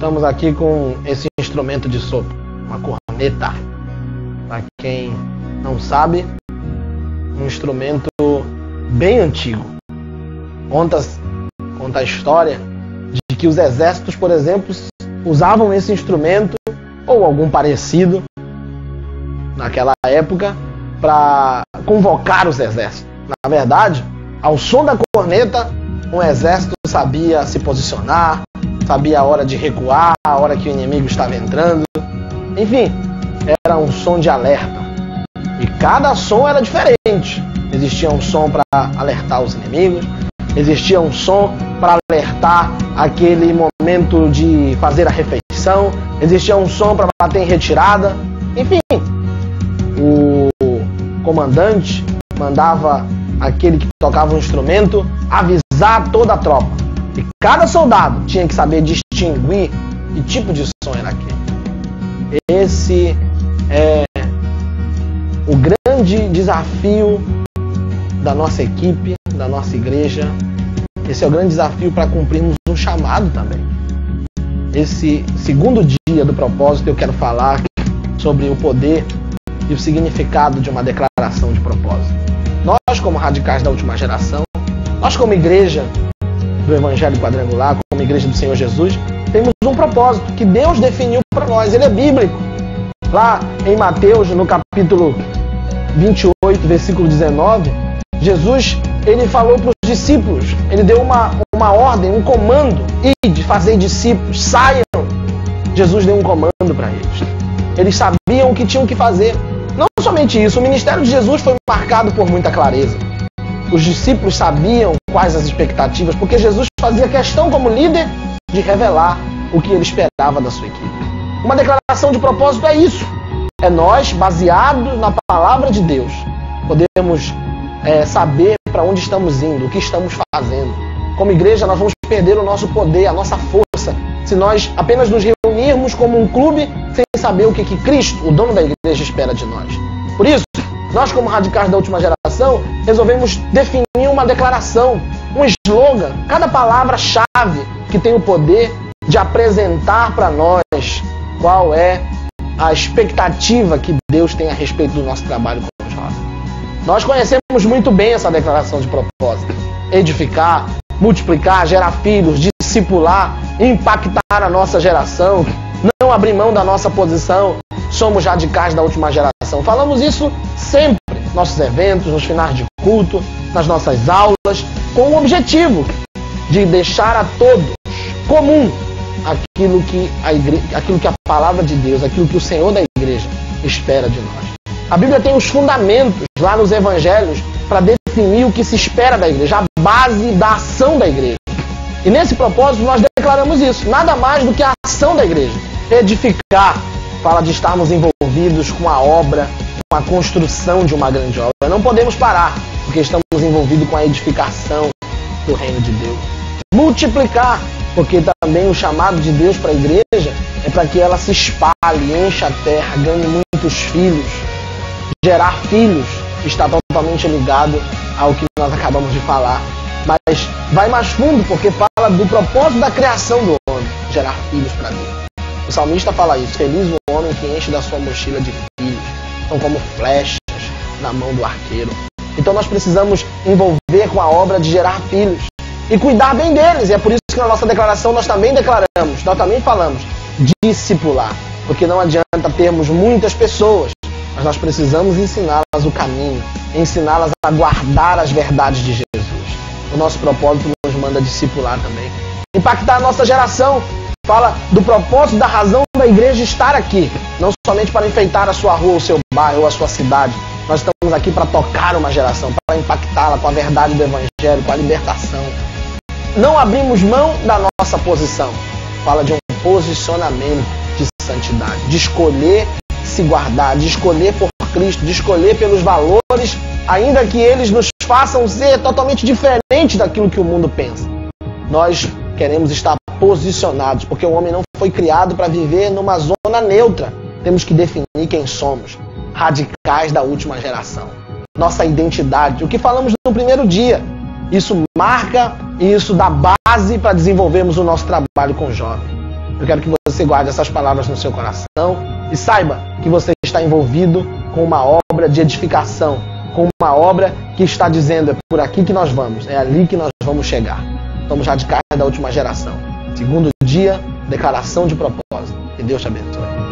Estamos aqui com esse instrumento de sopro, uma corneta. Para quem não sabe, um instrumento bem antigo. Conta a história de que os exércitos, por exemplo, usavam esse instrumento ou algum parecido naquela época para convocar os exércitos. Na verdade, ao som da corneta, um exército sabia se posicionar, sabia a hora de recuar, a hora que o inimigo estava entrando. Enfim, era um som de alerta. E cada som era diferente. Existia um som para alertar os inimigos, existia um som para alertar aquele momento de fazer a refeição, existia um som para bater em retirada. Enfim, o comandante mandava aquele que tocava o instrumento avisar toda a tropa. E cada soldado tinha que saber distinguir que tipo de som era aquele. Esse é o grande desafio da nossa equipe, da nossa igreja. Esse é o grande desafio para cumprirmos um chamado também. Esse segundo dia do propósito eu quero falar sobre o poder e o significado de uma declaração de propósito. Nós, como radicais da última geração, nós como igreja do Evangelho Quadrangular, como igreja do Senhor Jesus, temos um propósito que Deus definiu para nós. Ele é bíblico. Lá em Mateus, no capítulo 28, versículo 19, Jesus, ele falou para os discípulos, ele deu uma ordem, um comando, ide, fazei discípulos, saiam. Jesus deu um comando para eles. Eles sabiam o que tinham que fazer. Não somente isso, o ministério de Jesus foi marcado por muita clareza. Os discípulos sabiam quais as expectativas, porque Jesus fazia questão como líder de revelar o que ele esperava da sua equipe. Uma declaração de propósito é isso. É nós, baseados na palavra de Deus, podemos saber para onde estamos indo, o que estamos fazendo. Como igreja, nós vamos perder o nosso poder, a nossa força, se nós apenas nos reunirmos como um clube sem saber o que Cristo, o dono da igreja, espera de nós. Por isso, nós como radicais da última geração, resolvemos definir uma declaração, um slogan, cada palavra-chave que tem o poder de apresentar para nós qual é a expectativa que Deus tem a respeito do nosso trabalho com os jovens. Nós conhecemos muito bem essa declaração de propósito. Edificar, multiplicar, gerar filhos, discipular, impactar a nossa geração, não abrir mão da nossa posição. Somos radicais da última geração. Falamos isso sempre, nos nossos eventos, nos finais de culto, nas nossas aulas, com o objetivo de deixar a todos comum aquilo que a palavra de Deus, aquilo que o Senhor da igreja espera de nós. A Bíblia tem os fundamentos lá nos evangelhos para definir o que se espera da igreja, a base da ação da igreja. E nesse propósito nós declaramos isso, nada mais do que a ação da igreja. Edificar fala de estarmos envolvidos com a obra, com a construção de uma grande obra. Não podemos parar, porque estamos envolvidos com a edificação do reino de Deus. Multiplicar, porque também o chamado de Deus para a igreja é para que ela se espalhe, encha a terra, ganhe muitos filhos. Gerar filhos está totalmente ligado ao que nós acabamos de falar. Mas vai mais fundo, porque fala do propósito da criação do homem, gerar filhos para Deus. O salmista fala isso: feliz o homem que enche da sua mochila de filhos, são como flechas na mão do arqueiro. Então nós precisamos envolver com a obra de gerar filhos e cuidar bem deles. E é por isso que na nossa declaração nós também declaramos, nós também falamos discipular, porque não adianta termos muitas pessoas, mas nós precisamos ensiná-las o caminho, ensiná-las a guardar as verdades de Jesus. O nosso propósito nos manda discipular também. Impactar a nossa geração. Fala do propósito, da razão da igreja estar aqui. Não somente para enfeitar a sua rua, o seu bairro ou a sua cidade. Nós estamos aqui para tocar uma geração, para impactá-la com a verdade do Evangelho, com a libertação. Não abrimos mão da nossa posição. Fala de um posicionamento de santidade, de escolher se guardar, de escolher por Cristo, de escolher pelos valores, ainda que eles nos façam ser totalmente diferentes daquilo que o mundo pensa. Nós queremos estar posicionados, porque o homem não foi criado para viver numa zona neutra. Temos que definir quem somos, radicais da última geração. Nossa identidade, o que falamos no primeiro dia. Isso marca e isso dá base para desenvolvermos o nosso trabalho com jovens. Eu quero que você guarde essas palavras no seu coração e saiba que você está envolvido com uma obra de edificação, com uma obra que está dizendo: é por aqui que nós vamos, é ali que nós vamos chegar. Somos radicais da última geração. Segundo dia, declaração de propósito. Que Deus te abençoe.